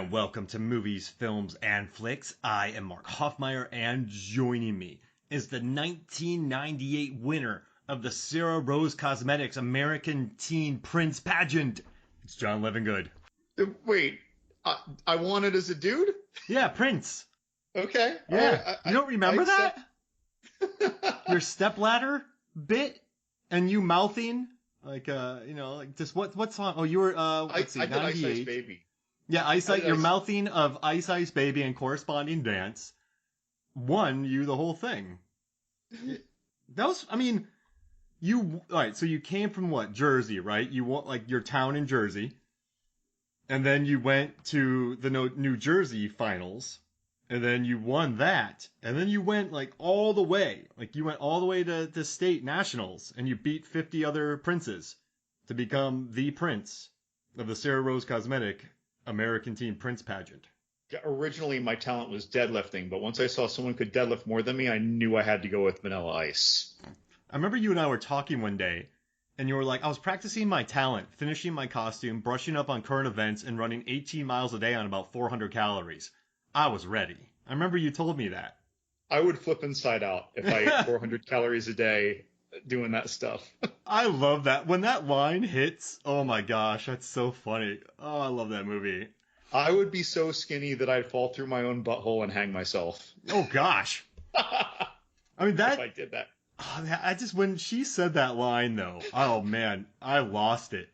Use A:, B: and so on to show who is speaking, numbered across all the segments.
A: And welcome to Movies, Films, and Flicks. I am Mark Hoffmeyer, and joining me is the 1998 winner of the Sarah Rose Cosmetics American Teen Prince Pageant. It's John Levingood.
B: Wait, I won it as a dude?
A: Yeah, Prince.
B: Okay.
A: Yeah. You don't remember that? Your stepladder bit? And you mouthing? Like, just what song? Oh, you were, let's see,
B: I did
A: 98.
B: Ice Ice Baby.
A: Yeah, your mouthing of Ice Ice Baby and corresponding dance won you the whole thing. That was, alright, so you came from what? Jersey, right? You want, like, your town in Jersey. And then you went to the New Jersey finals. And then you won that. And then you went, like, all the way. Like, you went all the way to state nationals. And you beat 50 other princes to become the prince of the Sarah Rose Cosmetic American Teen Prince Pageant.
B: Originally, my talent was deadlifting, but once I saw someone could deadlift more than me, I knew I had to go with Vanilla Ice.
A: I remember you and I were talking one day, and you were like, I was practicing my talent, finishing my costume, brushing up on current events, and running 18 miles a day on about 400 calories. I was ready. I remember you told me that.
B: I would flip inside out if I ate 400 calories a day doing that stuff.
A: I love that. When that line hits, oh my gosh, that's so funny. Oh, I love that movie.
B: I would be so skinny that I'd fall through my own butthole and hang myself.
A: Oh gosh. I mean, that.
B: If I did that.
A: When she said that line though, oh man, I lost it.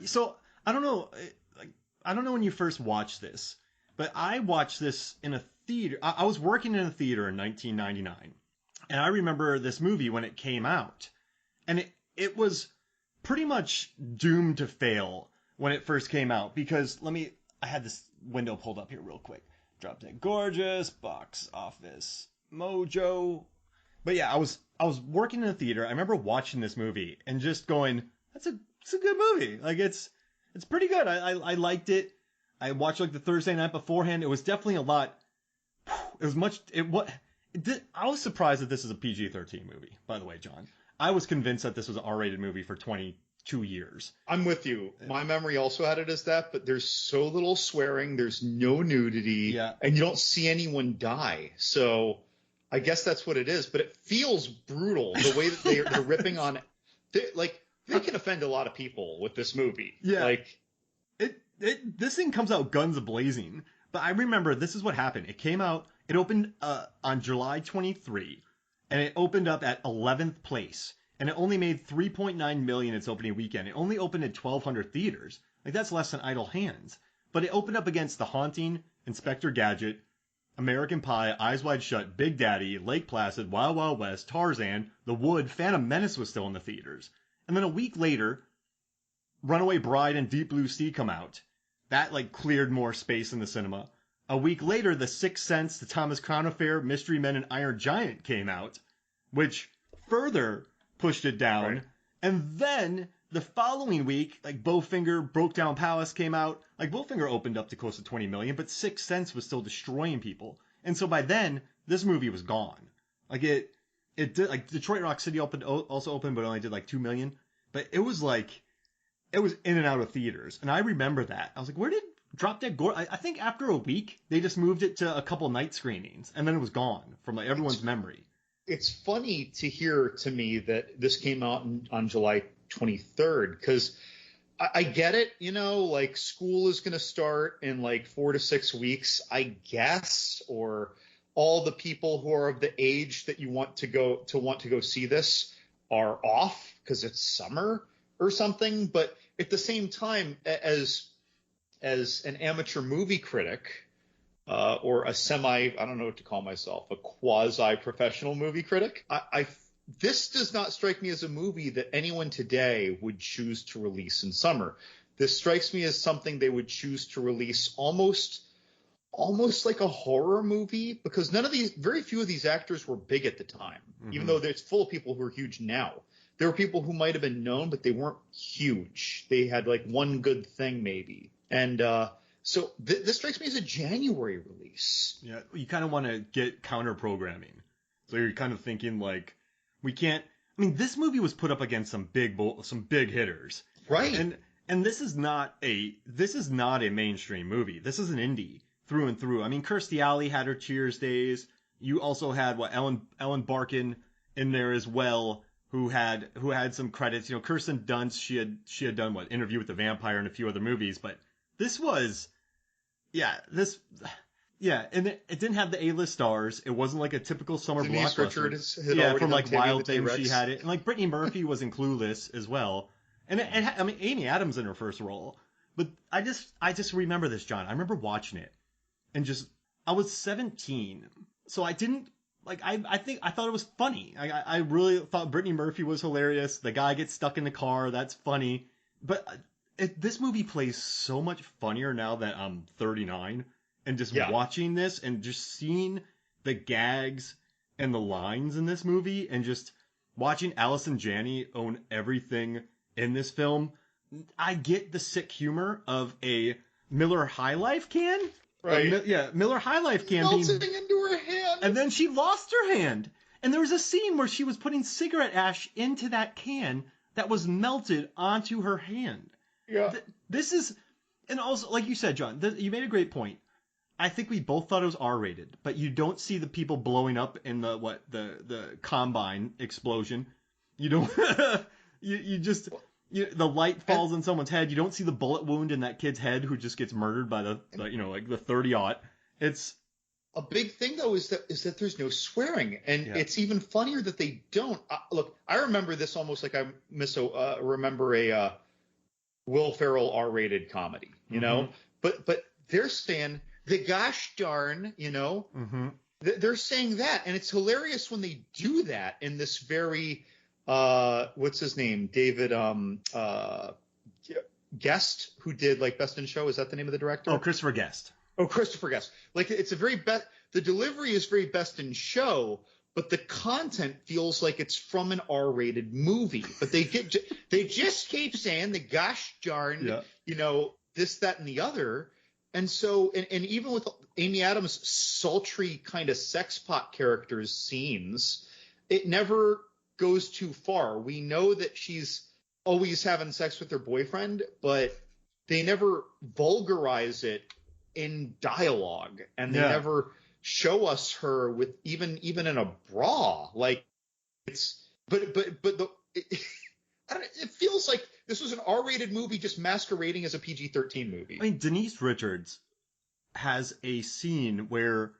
A: So, I don't know, I don't know when you first watched this, but I watched this in a theater. I was working in a theater in 1999. And I remember this movie when it came out. And it was pretty much doomed to fail when it first came out. Because I had this window pulled up here real quick. Drop Dead Gorgeous, Box Office Mojo. But yeah, I was working in a theater. I remember watching this movie and just going, it's a good movie. Like it's pretty good. I liked it. I watched like the Thursday night beforehand. It was definitely a lot. I was surprised that this is a PG-13 movie, by the way, John. I was convinced that this was an R-rated movie for 22 years.
B: I'm with you. My memory also had it as that, but there's so little swearing, there's no nudity, and you don't see anyone die. So I guess that's what it is, but it feels brutal the way that they're ripping on it. They can offend a lot of people with this movie.
A: Yeah. This thing comes out guns a-blazing, but I remember this is what happened. It opened on July 23, and it opened up at 11th place, and it only made $3.9 million its opening weekend. It only opened at 1,200 theaters. Like, that's less than Idle Hands. But it opened up against The Haunting, Inspector Gadget, American Pie, Eyes Wide Shut, Big Daddy, Lake Placid, Wild Wild West, Tarzan, The Wood, Phantom Menace was still in the theaters. And then a week later, Runaway Bride and Deep Blue Sea come out. That, cleared more space in the cinema. A week later, The Sixth Sense, The Thomas Crown Affair, Mystery Men, and Iron Giant came out, which further pushed it down. Right. And then the following week, Bowfinger, Broke Down Palace came out. Bowfinger opened up to close to 20 million, but Sixth Sense was still destroying people. And so by then, this movie was gone. It did, Detroit Rock City also opened, but only did 2 million. But it was it was in and out of theaters. And I remember that. I was like, where did Drop Dead Gorgeous? I think after a week, they just moved it to a couple night screenings, and then it was gone from everyone's memory.
B: It's funny to hear to me that this came out on July 23rd, because I get it, school is going to start in 4 to 6 weeks, I guess, or all the people who are of the age that you want to go see this are off because it's summer or something. But at the same time, as an amateur movie critic, or I don't know what to call myself, a quasi-professional movie critic, this does not strike me as a movie that anyone today would choose to release in summer. This strikes me as something they would choose to release almost like a horror movie, because very few of these actors were big at the time, even though it's full of people who are huge now. There were people who might have been known, but they weren't huge. They had one good thing maybe. And so this strikes me as a January release.
A: Yeah, you kind of want to get counter-programming. So you're kind of thinking we can't. I mean, this movie was put up against some big hitters,
B: right?
A: And And this is not a mainstream movie. This is an indie through and through. I mean, Kirstie Alley had her Cheers days. You also had Ellen Barkin in there as well, who had some credits. You know, Kirsten Dunst, she had done Interview with the Vampire and a few other movies, but this was yeah, this yeah, and it didn't have the A-list stars. It wasn't like a typical summer
B: Denise
A: blockbuster.
B: Richards had
A: Yeah,
B: already
A: from
B: done
A: like
B: Tammy
A: Wild
B: the
A: Things,
B: T-Rex.
A: she had it, and like Brittany Murphy was in Clueless as well, and I mean Amy Adams in her first role. But I just remember this, John. I remember watching it, and just I was 17, so I didn't like. I thought it was funny. I really thought Brittany Murphy was hilarious. The guy gets stuck in the car. That's funny. But this movie plays so much funnier now that I'm 39, and just watching this and just seeing the gags and the lines in this movie, and just watching Allison Janney own everything in this film. I get the sick humor of a Miller High Life can.
B: Right.
A: Miller High Life can
B: melting into her hand.
A: And then she lost her hand. And there was a scene where she was putting cigarette ash into that can that was melted onto her hand.
B: Yeah.
A: This is, and also, like you said, John, you made a great point. I think we both thought it was R-rated, but you don't see the people blowing up in the combine explosion. You don't. you just. The light falls on someone's head. You don't see the bullet wound in that kid's head who just gets murdered by the 30-aught. It's
B: a big thing though is that there's no swearing, and it's even funnier that they don't. Look, I remember this almost like I remember a Will Ferrell R-rated comedy, you know. But they're saying the gosh darn, you know. They're saying that, and it's hilarious when they do that in this very. What's his name? David Guest, who did like Best in Show. Is that the name of the director?
A: Oh, Christopher Guest.
B: Oh, Christopher Guest. Like it's a very the delivery is very Best in Show, but the content feels like it's from an R-rated movie. But they just keep saying the gosh darn, you know, this, that, and the other. And so, and even with Amy Adams' sultry kind of sex pot characters scenes, it never goes too far. We know that she's always having sex with her boyfriend, but they never vulgarize it in dialogue, and they never show us her with even in a bra. Like it's, it feels like this was an R-rated movie just masquerading as a PG-13 movie.
A: I mean, Denise Richards has a scene where.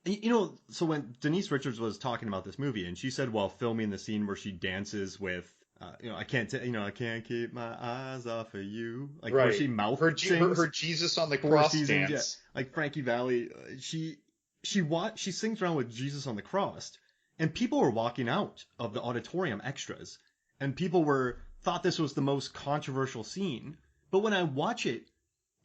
A: You know, so when Denise Richards was talking about this movie, and she said while filming the scene where she dances with, I can't keep my eyes off of you, like where she sings
B: her Jesus on the Cross dance,
A: like Frankie Valli. She sings around with Jesus on the Cross, and people were walking out of the auditorium, extras, and people thought this was the most controversial scene. But when I watch it,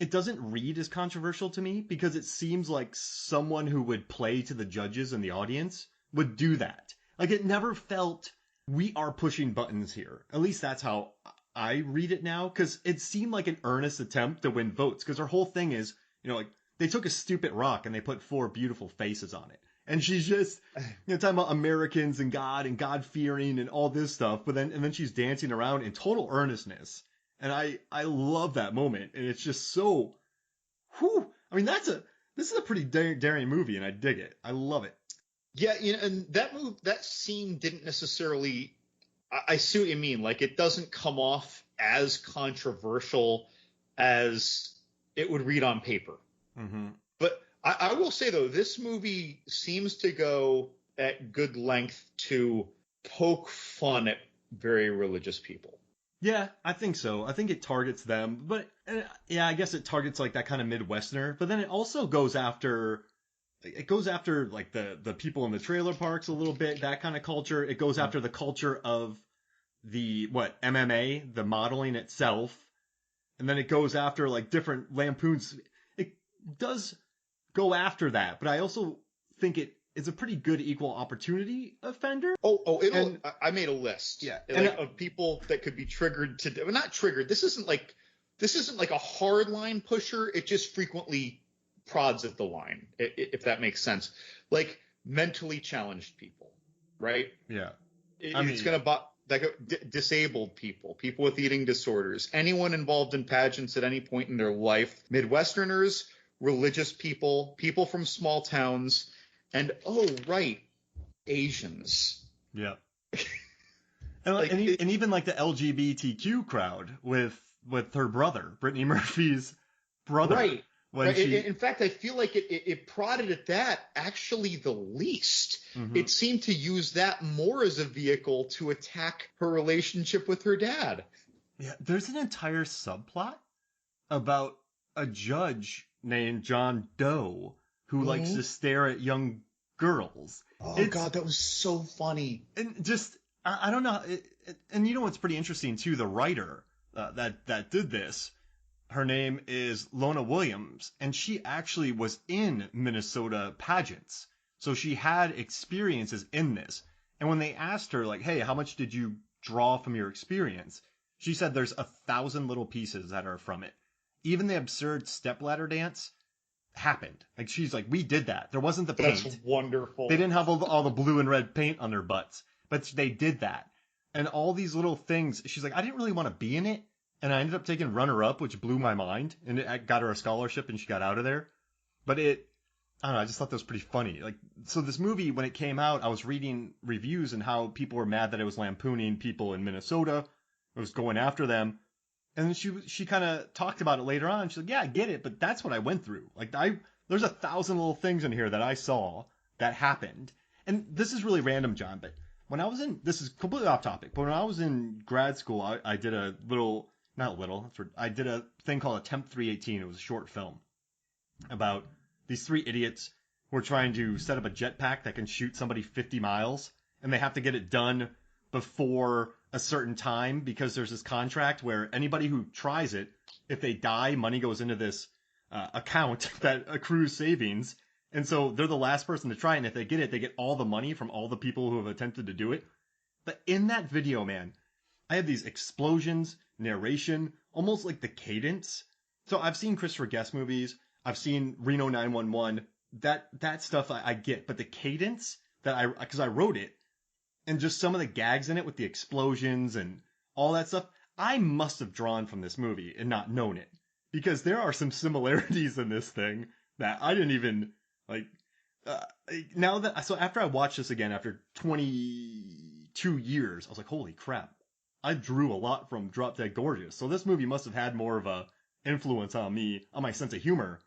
A: it doesn't read as controversial to me, because it seems like someone who would play to the judges and the audience would do that. Like, it never felt, we are pushing buttons here. At least that's how I read it now, because it seemed like an earnest attempt to win votes, because her whole thing is, you know, like, they took a stupid rock and they put 4 beautiful faces on it. And she's just, talking about Americans and God-fearing and all this stuff, and then she's dancing around in total earnestness. And I love that moment, and it's just so, whew. I mean, this is a pretty daring movie, and I dig it. I love it.
B: Yeah, you know, and that scene didn't necessarily. I see what you mean. Like, it doesn't come off as controversial as it would read on paper. But I will say though, this movie seems to go at good length to poke fun at very religious people.
A: Yeah, I think so. I think it targets them, but I guess it targets like that kind of Midwesterner. But then it also goes after like the people in the trailer parks a little bit, that kind of culture. It goes after the culture of the MMA, the modeling itself, and then it goes after like different lampoons. It does go after that, but I also think it's a pretty good equal opportunity offender.
B: I made a list.
A: Yeah,
B: of people that could be triggered to. Well, not triggered. This isn't like a hard line pusher. It just frequently prods at the line, if that makes sense. Like mentally challenged people, right?
A: Yeah.
B: It's gonna disabled people, people with eating disorders, anyone involved in pageants at any point in their life, Midwesterners, religious people, people from small towns, and Asians.
A: Yeah. And even like the LGBTQ crowd with her brother, Brittany Murphy's brother.
B: Right. In fact, I feel like it prodded at that actually the least. Mm-hmm. It seemed to use that more as a vehicle to attack her relationship with her dad.
A: Yeah, there's an entire subplot about a judge named John Doe who likes to stare at young girls.
B: Oh, God, that was so funny.
A: And just, I don't know. And you know what's pretty interesting, too? The writer that did this, her name is Lona Williams, and she actually was in Minnesota pageants. So she had experiences in this. And when they asked her, like, hey, how much did you draw from your experience? She said there's 1,000 little pieces that are from it. Even the absurd stepladder dance happened. Like, she's like, we did that. There wasn't the paint.
B: That's wonderful.
A: They didn't have all the blue and red paint on their butts, but they did that. And all these little things, she's like, I didn't really want to be in it. And I ended up taking runner-up, which blew my mind. And it got her a scholarship, and she got out of there. But I don't know, I just thought that was pretty funny. Like, so this movie, when it came out, I was reading reviews and how people were mad that it was lampooning people in Minnesota. It was going after them. And then she kind of talked about it later on. She's like, yeah, I get it, but that's what I went through. Like, there's 1,000 little things in here that I saw that happened. And this is really random, John, but when I was this is completely off topic, but when I was in grad school, I did a little, I did a thing called Attempt 318. It was a short film about these 3 idiots who are trying to set up a jetpack that can shoot somebody 50 miles, and they have to get it done before a certain time because there's this contract where anybody who tries it, if they die, money goes into this account that accrues savings. And so they're the last person to try it. And if they get it, they get all the money from all the people who have attempted to do it. But in that video, man, I had these explosions, narration, almost like the cadence. So I've seen Christopher Guest movies. I've seen Reno 911. That stuff I get. But the cadence because I wrote it, and just some of the gags in it with the explosions and all that stuff, I must have drawn from this movie and not known it. Because there are some similarities in this thing that I didn't even, like, so after I watched this again, after 22 years, I was like, holy crap, I drew a lot from Drop Dead Gorgeous. So this movie must have had more of a influence on me, on my sense of humor,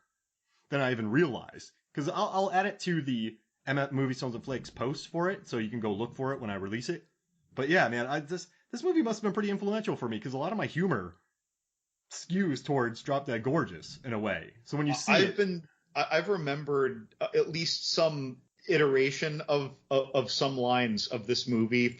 A: than I even realized. Because I'll add it to the MF Movie Stones and Flakes post for it, so you can go look for it when I release it. But yeah, man, this movie must have been pretty influential for me, because a lot of my humor skews towards Drop Dead Gorgeous in a way. So when you see
B: I've remembered at least some iteration of some lines of this movie.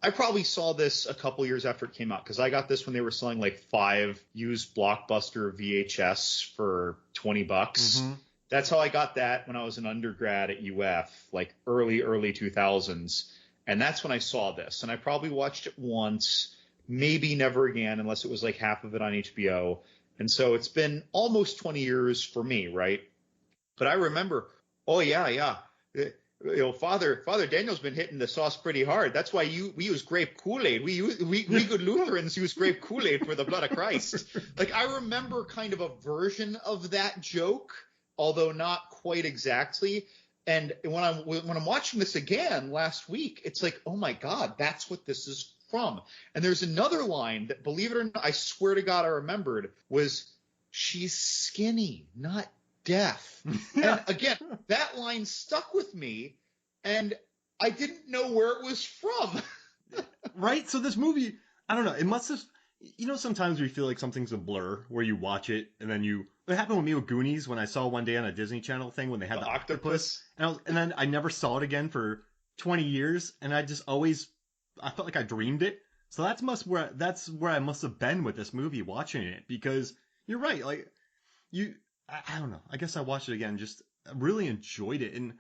B: I probably saw this a couple years after it came out, because I got this when they were selling like 5 used Blockbuster VHS for $20. Mm-hmm. That's how I got that when I was an undergrad at UF, like early 2000s. And that's when I saw this. And I probably watched it once, maybe never again, unless it was like half of it on HBO. And so it's been almost 20 years for me, right? But I remember, Father Daniel's been hitting the sauce pretty hard. That's why we use grape Kool-Aid. We good Lutherans use grape Kool-Aid for the blood of Christ. Like, I remember kind of a version of that joke, although not quite exactly. And when I'm watching this again last week, it's like, oh my God, that's what this is from. And there's another line that, believe it or not, I swear to God I remembered, was, she's skinny, not deaf. And again, that line stuck with me, and I didn't know where it was from.
A: Right? So this movie, I don't know, it must have, sometimes we feel like something's a blur where you watch it and then it happened with me with Goonies when I saw one day on a Disney Channel thing when they had the octopus. And then I never saw it again for 20 years, and I felt like I dreamed it. So that's where I must have been with this movie watching it, because you're right. Like, I don't know. I guess I watched it again, just really enjoyed it. And